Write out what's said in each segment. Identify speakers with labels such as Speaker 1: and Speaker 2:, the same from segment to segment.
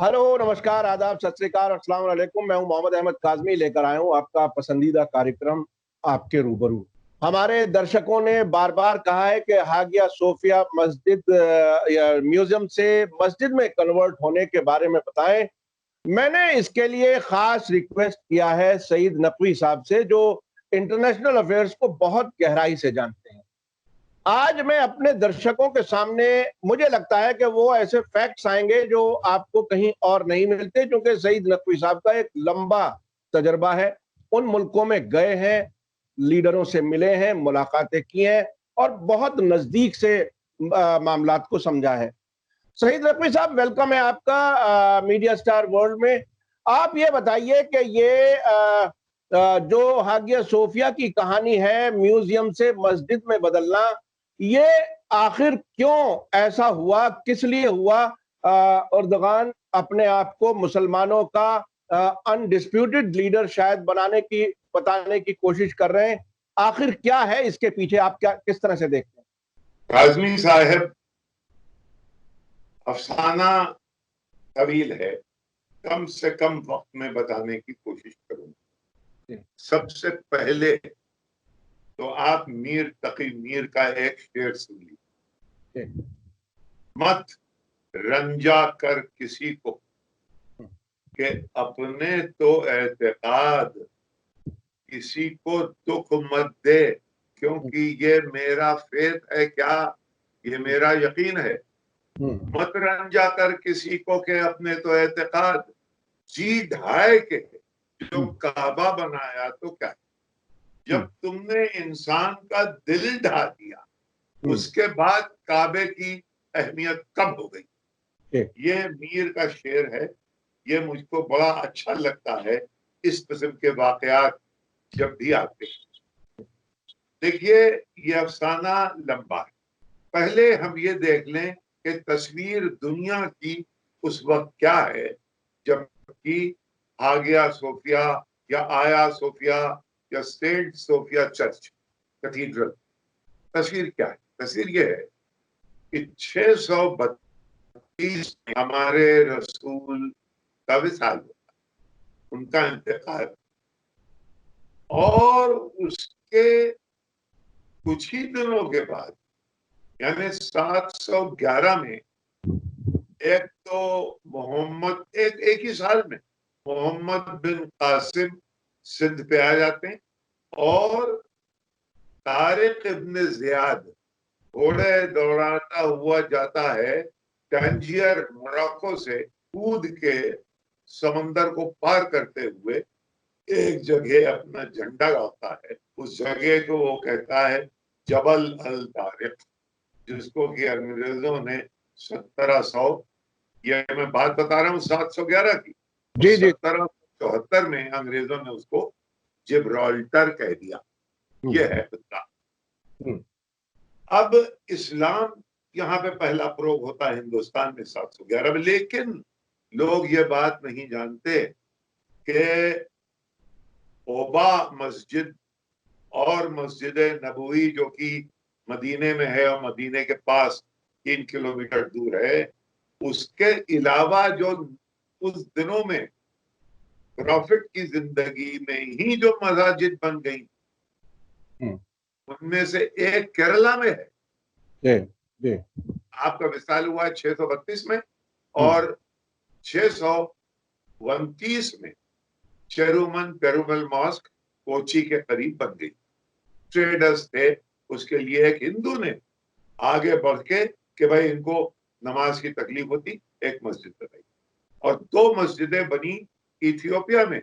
Speaker 1: Hello, नमस्कार, आदाब, सत श्री अकाल और अस्सलाम वालेकुम। मैं हूं मोहम्मद अहमद काज़मी, लेकर आया हूं आपका पसंदीदा कार्यक्रम आपके रूबरू। हमारे दर्शकों ने बार बार कहा है कि हागिया सोफिया मस्जिद या म्यूजियम से मस्जिद में कन्वर्ट होने के बारे में बताएं। मैंने इसके लिए खास रिक्वेस्ट किया है सईद नकवी साहब से, जो इंटरनेशनल अफेयर्स को बहुत गहराई से जानते हैं। आज मैं अपने दर्शकों के सामने, मुझे लगता है कि वो ऐसे फैक्ट्स आएंगे जो आपको कहीं और नहीं मिलते, क्योंकि सईद नकवी साहब का एक लंबा तजर्बा है। उन मुल्कों में गए हैं, लीडरों से मिले हैं, मुलाकातें की हैं और बहुत नजदीक से मामलात को समझा है। सईद नकवी साहब, वेलकम है आपका मीडिया स्टार वर्ल्ड में। आप ये बताइए कि ये जो हागिया सोफिया की कहानी है, म्यूजियम से मस्जिद में बदलना, ये आखिर क्यों ऐसा हुआ, किस लिए हुआ? उर्दगान अपने आप को मुसलमानों का अनडिस्प्यूटेड लीडर शायद बताने की कोशिश कर रहे हैं। आखिर क्या है इसके पीछे, आप क्या किस तरह से देखते हैं?
Speaker 2: काज़मी साहब, अफसाना तवील है, कम से कम वक्त में बताने की कोशिश करूंगा। सबसे पहले तो आप मीर तकी मीर का एक शेर सुन लीजिए। मत रंजा कर किसी को कि अपने तो एतकाद, किसी को दुख मत दे क्योंकि ये मेरा फेत है, क्या ये मेरा यकीन है। मत रंजा कर किसी को के अपने तो एतकाद, जी ढाए के जो काबा बनाया तो क्या। जब तुमने इंसान का दिल ढा दिया, उसके बाद काबे की अहमियत कम हो गई। ये मीर का शेर है। ये मुझको बड़ा अच्छा लगता है इस किस्म के वाकयात जब भी आते हैं। देखिए, ये अफसाना लंबा है। पहले हम ये देख लें कि तस्वीर दुनिया की उस वक्त क्या है जबकि हागिया सोफिया या आया सोफिया या सेंट सोफिया चर्च कैथीड्रल, तस्वीर क्या है? तस्वीर ये है कि 632 हमारे रसूल का विसाल हुआ, उनका इंतकाल, और उसके कुछ ही दिनों के बाद यानी 711 में एक तो मोहम्मद एक ही साल में मोहम्मद बिन कासिम सिंध पे आ जाते हैं और तारिक इब्न जियाद घोड़े दौड़ाता हुआ जाता है टैंजियर मोरक्को से कूद के समंदर को पार करते हुए एक जगह अपना झंडा गाड़ता है। उस जगह को वो कहता है जबल अल तारिक, जिसको कि अंग्रेजों ने 1700, ये मैं बात बता रहा हूँ 711 की, 1774 में अंग्रेजों ने उसको जिब्राल्टर कह दिया। ये है खुदा। अब इस्लाम यहाँ पे पहला प्रोग होता है हिंदुस्तान में 711 में, लेकिन लोग ये बात नहीं जानते कि ओबा मस्जिद और मस्जिद नबवी जो कि मदीने में है और मदीने के पास 3 किलोमीटर दूर है, उसके अलावा जो उस दिनों में प्रॉफिट की जिंदगी में ही जो मसाजिद बन गई, उनमें से एक केरला में है। जी। आपका विसाल हुआ है 632 में और 629 में चेरुमन पेरुमल मॉस्क कोची के करीब बन गई। ट्रेडर्स थे, उसके लिए एक हिंदू ने आगे बढ़ के भाई इनको नमाज की तकलीफ होती, एक मस्जिद बनाई और 2 मस्जिदें बनी इथियोपिया में,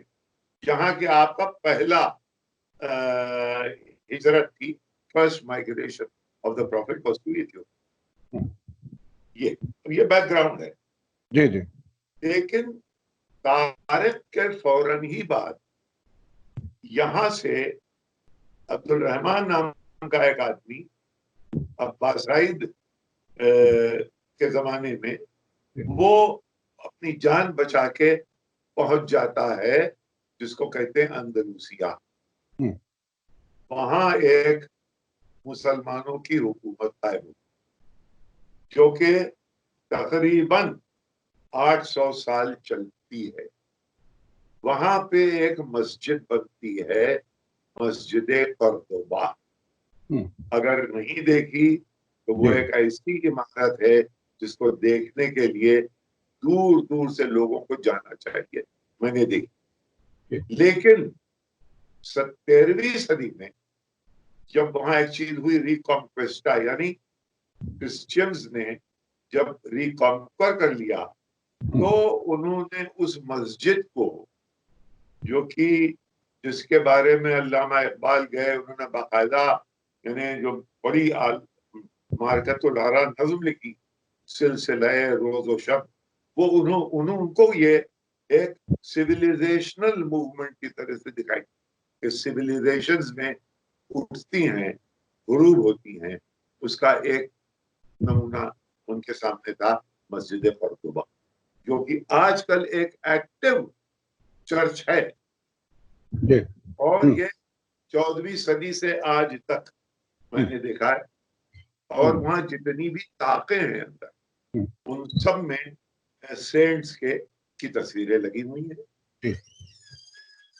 Speaker 2: जहां के आपका पहला हिजरत थी, first migration of the prophet was to Ethiopia. ये बैकग्राउंड है। जी जी। लेकिन तारिक के फौरन ही बाद यहां से अब्दुल रहमान नाम का एक आदमी अब्बासाइद के जमाने में वो अपनी जान बचा के पहुंच जाता है जिसको कहते हैं अंदलूसिया। वहां एक मुसलमानों की हुकूमत कायम हुई जो कि तकरीबन 800 साल चलती है। वहां पे एक मस्जिद बनती है, मस्जिद कर्तुबा। अगर नहीं देखी तो वो एक ऐसी इमारत है जिसको देखने के लिए दूर दूर से लोगों को जाना चाहिए। मैंने देखी। लेकिन 13वीं सदी में जब वहां एक चीज हुई, रिकॉन्क्वेस्टा, यानी क्रिश्चियंस ने जब रिकॉन्कर कर लिया, तो उन्होंने उस मस्जिद को, जो कि जिसके बारे में अल्लामा इकबाल गए, उन्होंने बाकायदा यानी जो बड़ी मार्कतुल आरा नज़्म लिखी, सिलसिले रोज़ व शब, वो उनको ये एक सिविलाइजेशनल मूवमेंट की तरह से दिखाई कि सिविलाइजेशंस में उठती हैं, गुरूब होती हैं। उसका एक नमूना उनके सामने था मस्जिद कर्तुबा, जो कि आजकल एक एक्टिव चर्च है। और ये 14वीं सदी से आज तक मैंने देखा है। और वहां जितनी भी ताकें हैं अंदर, उन सब में सेंट्स की तस्वीरें लगी हुई हैं।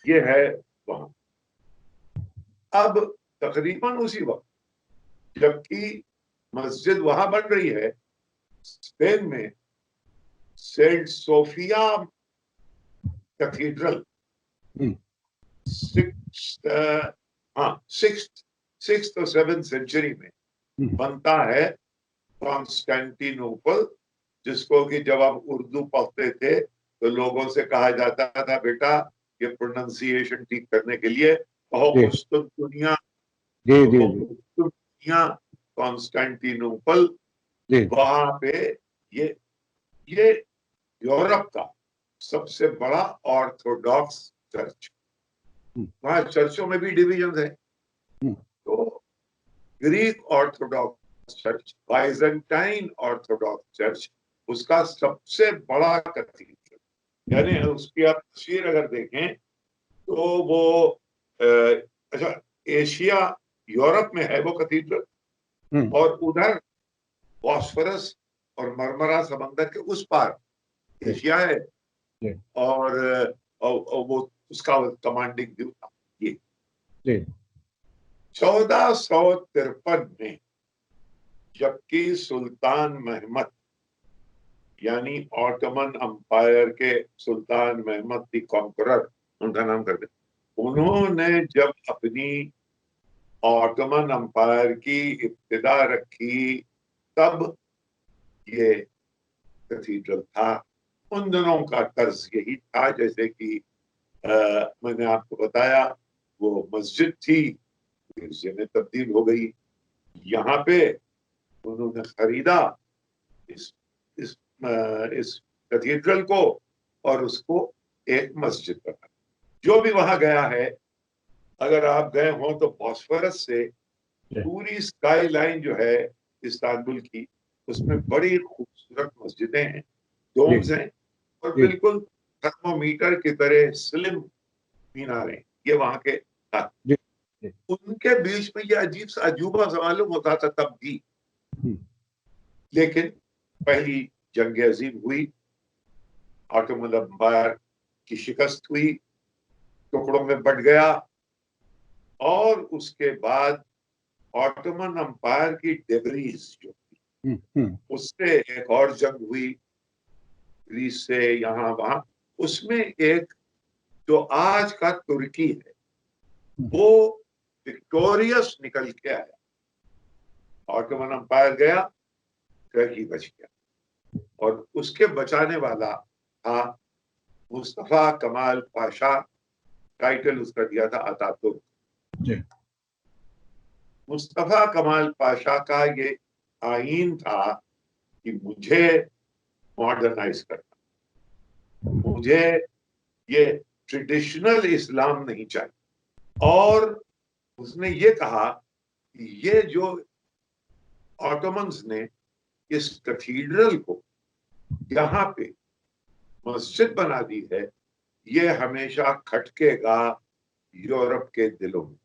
Speaker 2: ये है वहां। अब तकरीबन उसी वक्त जबकि मस्जिद वहां बन रही है, स्पेन में सेंट सोफिया कैथीड्रल सिक्स्थ और 7th सेंचुरी में बनता है कॉन्स्टेंटिनोपल, जिसको कि जब आप उर्दू पढ़ते थे तो लोगों से कहा जाता था, बेटा ये प्रोनाउंसिएशन ठीक करने के लिए कहो कुस्तुनतुनिया, कॉन्स्टेंटिनोपल। वहां पे ये यूरोप का सबसे बड़ा ऑर्थोडॉक्स चर्च। वहां चर्चों में भी डिवीजन है। तो Greek Orthodox church, Byzantine Orthodox church, उसका सबसे बड़ा कैथीड्रल, यानी उसकी आप तस्वीर अगर देखें तो वो अच्छा, एशिया यूरोप में है वो कैथीड्रल, और उधर बॉस्फोरस और मरमरा समंदर के उस पार एशिया है, और वो उसका कमांडिंग व्यू था। ये 1453 में जबकि सुल्तान महमद, यानी ऑटोमन अंपायर के सुल्तान महमद दी कॉन्करर, उनका नाम कर दे, उन्होंने जब अपनी ऑटोमन अंपायर की इब्तिदा रखी, तब ये कैथीड्रल था। उन दिनों का तर्ज यही था, जैसे कि मैंने आपको बताया, वो मस्जिद थी, गिरजे में तब्दील हो गई। यहाँ पे उन्होंने खरीदा इस इस इस कैथीड्रल को और उसको एक मस्जिद बना। जो भी वहां गया है, अगर आप गए हो तो बॉस्फोरस से पूरी स्काई लाइन जो है इस्तांबुल की, उसमें बड़ी खूबसूरत मस्जिदें हैं, डोम्स हैं, और बिल्कुल थर्मोमीटर की तरह स्लिम मीनारें, ये वहां के था। उनके बीच में ये अजीब सा अजूबा सा मालूम होता था तब भी। लेकिन पहली जंग अजीम हुई, ऑटोमन एम्पायर की शिकस्त हुई, टुकड़ों में बट गया, और उसके बाद ऑटोमन एम्पायर की डेब्रीज जो थी, उससे एक और जंग हुई, ग्रीस से यहाँ वहां। उसमें एक जो आज का तुर्की है, वो विक्टोरियस निकल के आया। ऑटोमन एम्पायर गया, टर्की बच गया, और उसके बचाने वाला था मुस्तफा कमाल पाशा। टाइटल उसका दिया था अतातुर्क। मुस्तफा कमाल पाशा का ये आईन था कि मुझे मॉडर्नाइज करना, मुझे ये ट्रेडिशनल इस्लाम नहीं चाहिए। और उसने ये कहा कि ये जो ऑटोमन्स ने इस कैथीड्रल को यहाँ पे मस्जिद बना दी है, ये हमेशा खटकेगा यूरोप के दिलों में,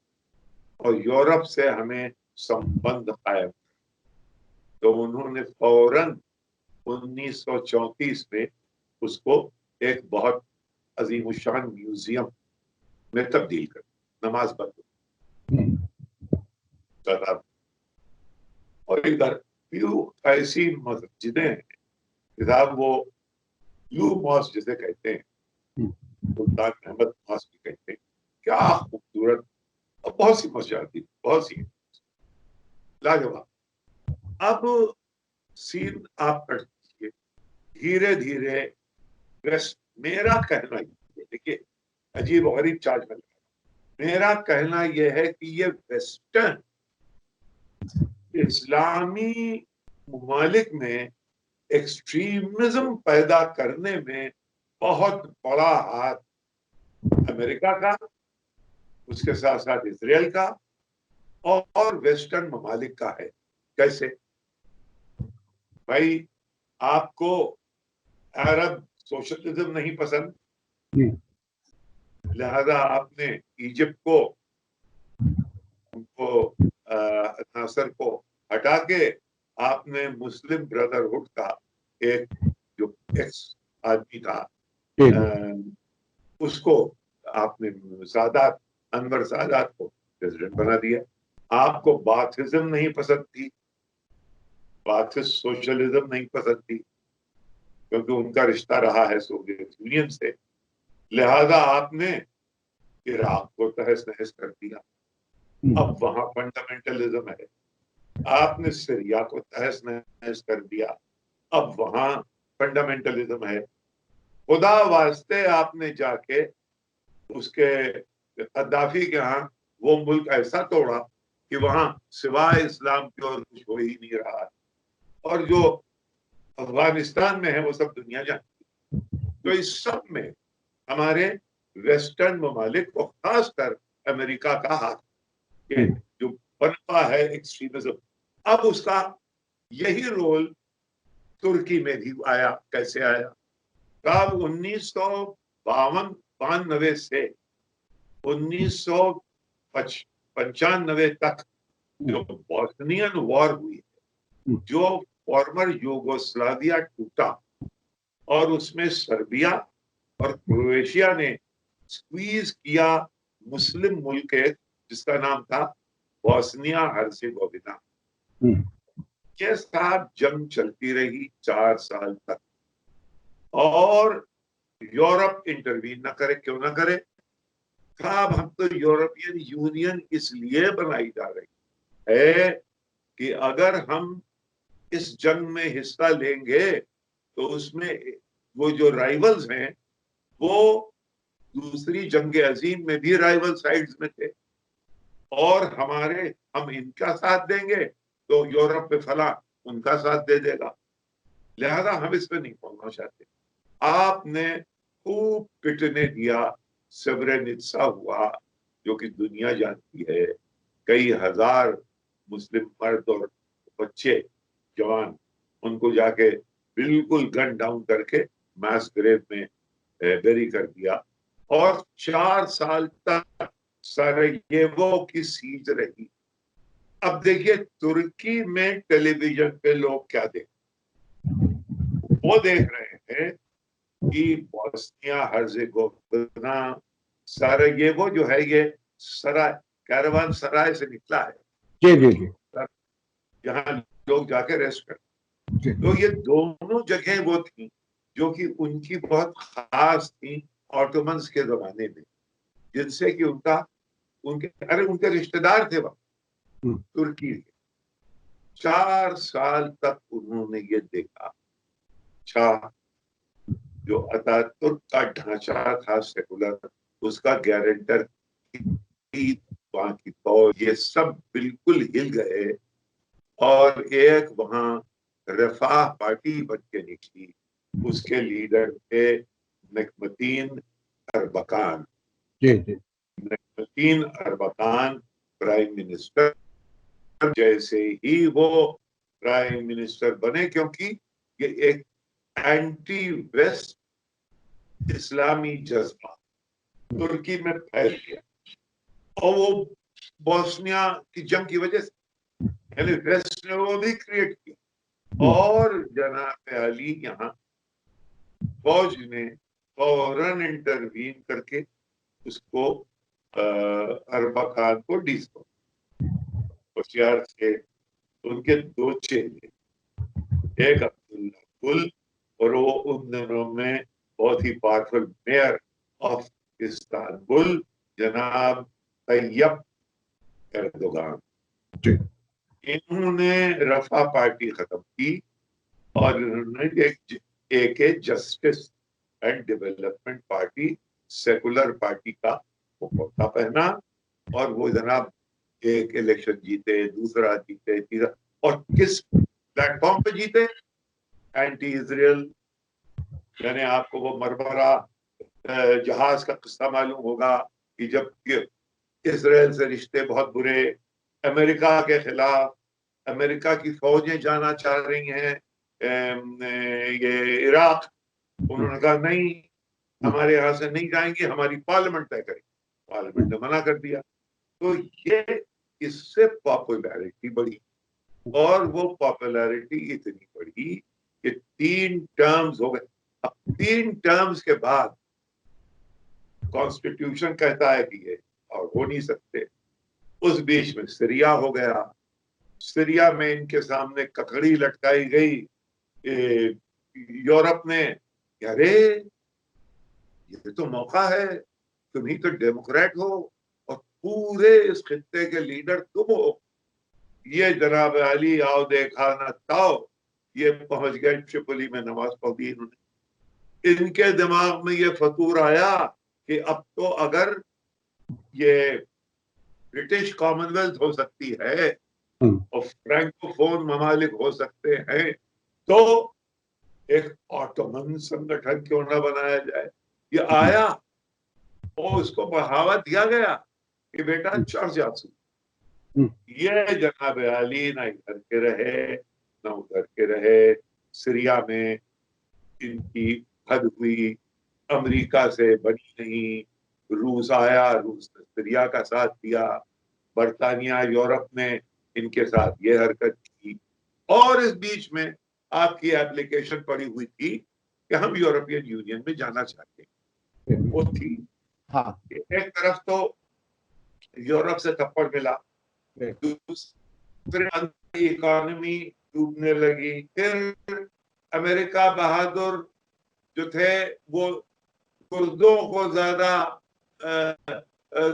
Speaker 2: और यूरोप से हमें संबंध कायम। तो उन्होंने फौरन 1934 में उसको एक बहुत अजीमुशान म्यूजियम में तब्दील कर, नमाज बंद कर। और इधर ऐसी मस्जिदें हैं किताब, वो ब्लू मॉस्क जिसे कहते हैं, सुल्तान अहमद मॉस्क भी कहते हैं, क्या खूबसूरत और बहुत सी मस्जिद थी, बहुत सी लाजवाब। अब सीन आप पढ़ लीजिए धीरे धीरे वेस्ट। मेरा कहना ये, देखिए अजीब और गरीब चार्ज में, मेरा कहना यह है कि ये वेस्टर्न इस्लामी ममालिक में एक्सट्रीमिज्म पैदा करने में बहुत बड़ा हाथ अमेरिका का, उसके साथ साथ इजराइल का और वेस्टर्न ममालिक का है। कैसे भाई, आपको अरब सोशलिज्म नहीं पसंद, लिहाजा आपने इजिप्ट को, उनको नासर को हटा के आपने मुस्लिम ब्रदरहुड का एक जो एक्स आदमी था उसको आपने सादात, अनवर सादात को प्रेसिडेंट बना दिया। आपको बाथिज्म नहीं पसंद थी, बाथिस्ट सोशलिज्म नहीं पसंद थी, क्योंकि उनका रिश्ता रहा है सोवियत यूनियन से, लिहाजा आपने इराक को तहस नहस कर दिया। अब वहां फंडामेंटलिज्म है। आपने सीरिया को तहस नहस कर दिया, अब वहां फंडामेंटलिज्म है। खुदा वास्ते आपने जाके उसके कद्दाफी के यहाँ वो मुल्क ऐसा तोड़ा कि वहां सिवाय इस्लाम की और कुछ हो ही नहीं रहा है, और जो अफगानिस्तान में है वो सब दुनिया जानती है। तो इस सब में हमारे वेस्टर्न ममालिक को, खासकर अमेरिका का हाथ, के जो बनता है एक्सट्रीमिज्म। अब उसका यही रोल तुर्की में भी आया। कैसे आया? कब 1992 से 1995 तक जो बॉस्नियन वॉर हुई है, जो फॉर्मर यूगोस्लाविया टूटा और उसमें सर्बिया और क्रोएशिया ने स्क्वीज किया मुस्लिम मुल्क एक जिसका नाम था बॉस्निया हर्जेगोविना, के साथ जंग चलती रही 4 साल तक। और यूरोप इंटरवीन ना करे, क्यों ना करे? अब हम तो यूरोपियन यूनियन इसलिए बनाई जा रही है कि अगर हम इस जंग में हिस्सा लेंगे तो उसमें वो जो राइवल्स हैं वो दूसरी जंग अजीम में भी राइवल साइड्स में थे, और हम इनका साथ देंगे तो यूरोप में फला उनका साथ दे देगा, लिहाजा हम इसमें नहीं पहुंचना चाहते। आपने खूब पिटने दिया, सेब्रेनित्सा हुआ जो कि दुनिया जानती है, कई हजार मुस्लिम मर्द और बच्चे जवान, उनको जाके बिल्कुल गन डाउन करके मास ग्रेव में बेरी कर दिया। और 4 साल तक सरायेवो की सीज रही। अब देखिए तुर्की में टेलीविजन पे लोग क्या देख, वो देख रहे हैं कि बॉस्निया हर्जेगोविना, सरायेवो जो है ये सराय, कैरवान सराय से निकला है,
Speaker 1: जी जी जी,
Speaker 2: जहां लोग जाके रेस्ट करते। तो ये दोनों जगह वो थी जो कि उनकी बहुत खास थी ऑटोमन्स के जमाने में, जिनसे कि उनके रिश्तेदार थे वहां तुर्की के। 4 साल तक उन्होंने ये देखा। अच्छा, जो अतातुर्क का ढांचा था सेकुलर, उसका गारंटर वहां की फौज, ये सब बिल्कुल हिल गए, और एक वहां रफाह पार्टी बन के निकली। उसके लीडर थे नकमतीन अरबकान। नकमतीन अरबकान प्राइम मिनिस्टर, जैसे ही वो प्राइम मिनिस्टर बने, क्योंकि ये एक एंटी वेस्ट इस्लामी जज्बा तुर्की में फैल गया, और वो बोस्निया की जंग की वजह से, यानी वेस्ट ने वो भी क्रिएट किया। और जनाब अली यहाँ फौज ने फौरन इंटरवीन करके उसको अरबा खान को डिसको होशियार थे। उनके दो चेले, एक अब्दुल्ला गुल और वो उन दिनों में बहुत ही पावरफुल मेयर ऑफ इस्तांबुल जनाब तैयब एर्दोगान, इन्होंने रफा पार्टी खत्म की और इन्होंने एक justice and development party, secular party का वो कुर्ता पहना और वो जनाब एक इलेक्शन जीते, दूसरा जीते, तीसरा, और किस प्लेटफॉर्म पे जीते? Anti Israel. यानी आपको वो मरमरा जहाज का किस्सा मालूम होगा कि जब इजराइल से रिश्ते बहुत बुरे, अमेरिका के खिलाफ, अमेरिका की फौजें जाना चाह रही हैं ये इराक, उन्होंने कहा नहीं, हमारे यहाँ से नहीं जाएंगे, हमारी पार्लियामेंट तय करेगी। पार्लियामेंट ने मना कर दिया। तो ये इससे पॉपुलैरिटी बढ़ी और वो पॉपुलैरिटी इतनी बढ़ी कि 3 टर्म्स हो गए। अब 3 टर्म्स के बाद कॉन्स्टिट्यूशन कहता है कि ये और हो नहीं सकते। उस बीच में सीरिया हो गया। सीरिया में इनके सामने ककड़ी लटकाई गई। यूरोप ने, अरे ये तो मौका है, तुम ही तो डेमोक्रेट हो और पूरे इस खित्ते के लीडर तुम हो। ये जनाब अली आओ देखा न ताओ, ये पहुंच गए ट्रिपोली में, नमाज पढ़ दी इन्होंने। इनके दिमाग में ये फतूर आया कि अब तो अगर ये ब्रिटिश कॉमनवेल्थ हो सकती है और फ्रैंकोफोन ममालिक हो सकते हैं, तो एक ऑटोमन संगठन क्यों ना बनाया जाए। ये आया और उसको बढ़ावा दिया गया कि बेटा चढ़ जा तू। ये जनाब अली ना इधर के रहे ना उधर के रहे। सीरिया में इनकी हद हुई, अमेरिका से बनी नहीं। रूस आया, रूस ने सीरिया का साथ दिया। बरतानिया, यूरोप ने इनके साथ ये हरकत की। और इस बीच में आपकी एप्लीकेशन पड़ी हुई थी कि हम यूरोपियन यूनियन में जाना चाहते हैं, वो थी। हाँ, एक तरफ तो यूरोप से थप्पड़ मिला, दूसरे इकोनॉमी डूबने लगी। फिर अमेरिका बहादुर जो थे वो कुर्दों को ज्यादा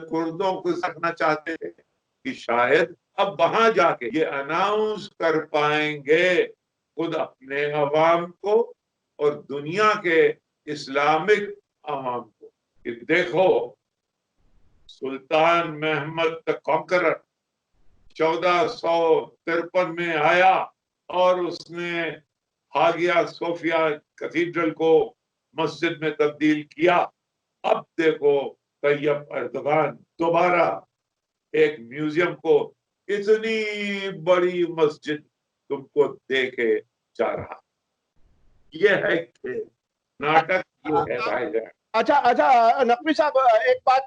Speaker 2: कुर्दों को रखना चाहते थे कि शायद अब वहां जाके ये अनाउंस कर पाएंगे खुद अपने अवाम को और दुनिया के इस्लामिक अवाम को कि देखो सुल्तान महमद द कॉन्करर 1453 में आया और उसने हागिया सोफिया कैथीड्रल को मस्जिद में तब्दील किया। अब देखो तैयब एर्दोगान दोबारा एक म्यूजियम को इतनी बड़ी मस्जिद तुमको दे के जा रहा। ये है खेल, नाटक ये है भाईजान।
Speaker 1: अच्छा अच्छा नकवी साहब, एक बात,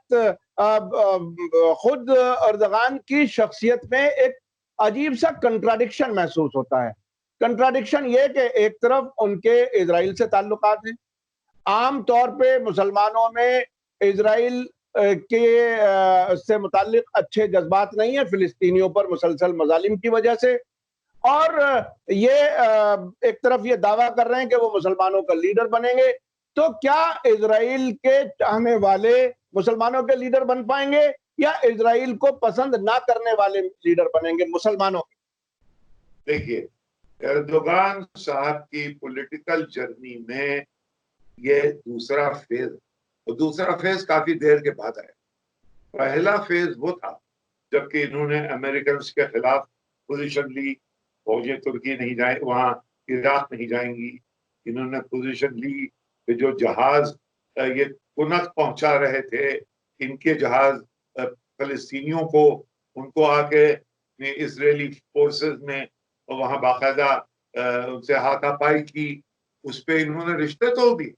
Speaker 1: खुद एर्दोगान की शख्सियत में एक अजीब सा कंट्राडिक्शन महसूस होता है। कंट्राडिक्शन ये कि एक तरफ उनके इजराइल से ताल्लुकात हैं, आम तौर पे मुसलमानों में इजराइल के से मुतालिक अच्छे जज्बात नहीं है, फिलिस्तीनियों पर मुसलसल मजालिम की वजह से। और ये एक तरफ ये दावा कर रहे हैं कि वो मुसलमानों का लीडर बनेंगे। तो क्या इजराइल के चाहने वाले मुसलमानों के लीडर बन पाएंगे या इजराइल को पसंद ना करने वाले लीडर बनेंगे मुसलमानों के?
Speaker 2: देखिए, एर्दोगान साहब की पॉलिटिकल जर्नी में ये दूसरा फेज, और दूसरा फेज काफी देर के बाद आया। पहला फेज वो था जबकि इन्होंने अमेरिकन के खिलाफ पोजीशन ली, फौजें तुर्की नहीं जाए वहां, इराक नहीं जाएंगी। इन्होंने पोजीशन ली कि जो जहाज ये कुनक पहुंचा रहे थे, इनके जहाज फलस्तीनियों को, उनको आके इजरायली फोर्सेस ने वहां बाकायदा उनसे हाथापाई की, उस पे इन्होंने रिश्ते तोड़ दिए।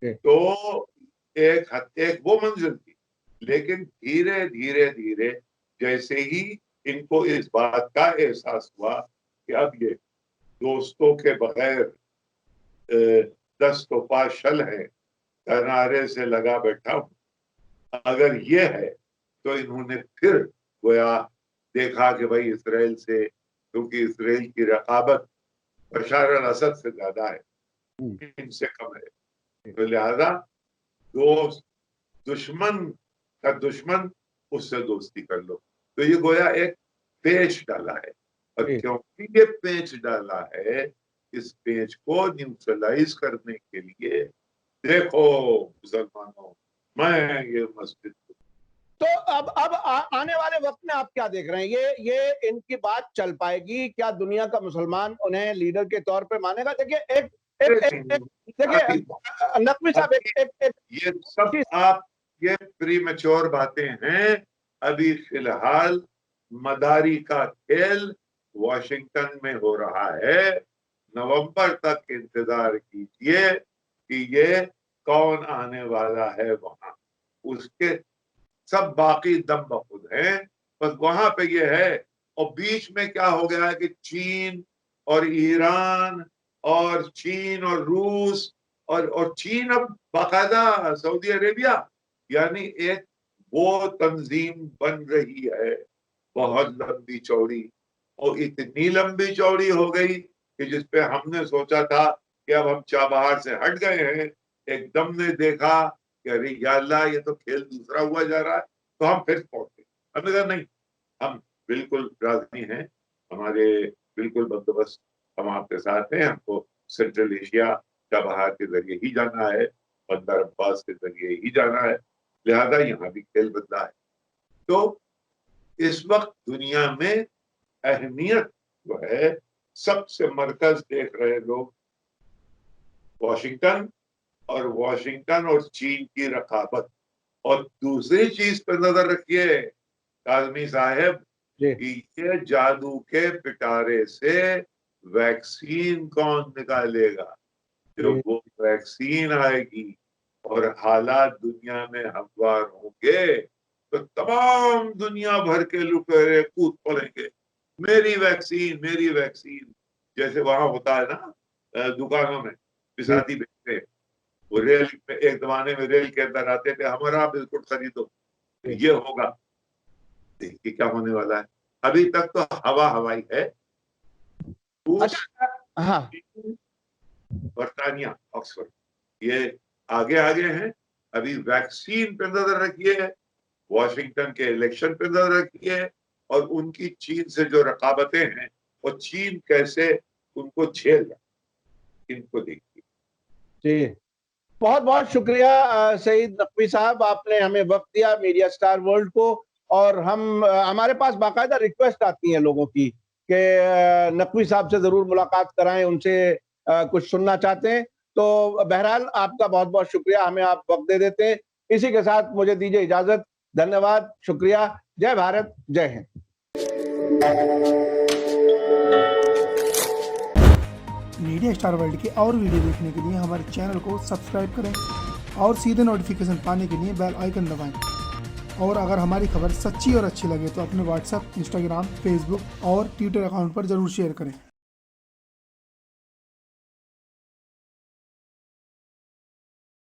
Speaker 2: तो एक वो मंजिल थी। लेकिन धीरे धीरे धीरे जैसे ही इनको इस बात का एहसास हुआ कि अब ये दोस्तों के बगैर 10 तोपा शल है, किनारे से लगा बैठा हूं। अगर ये है तो इन्होंने फिर गोया देखा कि भाई इसराइल से, क्योंकि इसराइल की रकाबत बशार अल असद से ज्यादा है, इनसे कम है, तो लिहाजा दोस्त दुश्मन का दुश्मन उससे दोस्ती कर लो। तो ये गोया एक पेच डाला है, और क्योंकि ये पेच डाला है, इस पेच को न्यूट्रलाइज करने के लिए देखो मुसलमानों, मैं ये मस्जिद।
Speaker 1: तो अब आने वाले वक्त में आप क्या देख रहे हैं? ये इनकी बात चल पाएगी क्या? दुनिया का मुसलमान उन्हें लीडर के तौर पे मानेगा? देखिए देखिए नकवी साहब,
Speaker 2: ये सब आप ये प्रीमेच्योर बातें हैं। अभी फिलहाल मदारी का खेल वॉशिंगटन में हो रहा है। नवंबर तक इंतजार कीजिए कि ये कौन आने वाला है वहां। उसके सब बाकी दम बखुद हैं, बस वहां पे ये है। और बीच में क्या हो गया है कि चीन और ईरान और चीन और रूस और चीन अब बाकायदा सऊदी अरेबिया, यानी एक वो तंजीम बन रही है बहुत लंबी चौड़ी, और इतनी लंबी चौड़ी हो गई कि जिसपे हमने सोचा था कि अब हम चाबहार से हट गए हैं, एकदम ने देखा कि अरे या अल्लाह, ये तो खेल दूसरा हुआ जा रहा है। तो हम फिर पहुंचे, हमने कहा नहीं, हम बिल्कुल राजी हैं, हमारे बिल्कुल बंदोबस्त, हम आपके साथ हैं। हमको सेंट्रल एशिया चाबहार के जरिए ही जाना है, बंदर अब्बास के जरिए ही जाना है, लिहाजा यहाँ भी खेल बदला है। तो इस वक्त दुनिया में अहमियत जो है, सबसे मरकज देख रहे लोग वाशिंगटन, और वाशिंगटन और चीन की रकाबत। और दूसरी चीज पर नजर रखिए काज़मी साहब, कि ये जादू के पिटारे से वैक्सीन कौन निकालेगा? जब वो वैक्सीन आएगी और हालात दुनिया में हमवार होंगे, तो तमाम दुनिया भर के लुटेरे कूद पड़ेंगे, मेरी वैक्सीन, मेरी वैक्सीन। जैसे वहां होता है ना दुकानों में पिसाती बेचते, वो रेल में, एक जमाने में रेल के अंदर आते थे, हमारा बिस्कुट खरीदो, ये होगा। देखिए क्या होने वाला है। अभी तक तो हवा हवाई है।
Speaker 1: हाँ,
Speaker 2: बर्तानिया, ऑक्सफोर्ड, ये आगे आगे हैं। अभी वैक्सीन पे नजर रखिए, वॉशिंगटन के इलेक्शन पे नजर रखिए, और उनकी चीन से जो रकाबतें हैं, और चीन कैसे उनको झेल रहा, इनको देखिए।
Speaker 1: जी, बहुत बहुत शुक्रिया सईद नकवी साहब, आपने हमें वक्त दिया मीडिया स्टार वर्ल्ड को। और हम हमारे पास बाकायदा रिक्वेस्ट आती है लोगों की कि नकवी साहब से जरूर मुलाकात कराएं, उनसे कुछ सुनना चाहते हैं। तो बहरहाल आपका बहुत बहुत शुक्रिया, हमें आप वक्त दे देते हैं। इसी के साथ मुझे दीजिए इजाजत। धन्यवाद, शुक्रिया। जय भारत, जय हिंद।
Speaker 3: मीडिया स्टार वर्ल्ड के और वीडियो देखने के लिए हमारे चैनल को सब्सक्राइब करें और सीधे नोटिफिकेशन पाने के लिए बेल आइकन दबाएं। और अगर हमारी खबर सच्ची और अच्छी लगे तो अपने व्हाट्सएप, इंस्टाग्राम, फेसबुक और ट्विटर अकाउंट पर ज़रूर शेयर करें।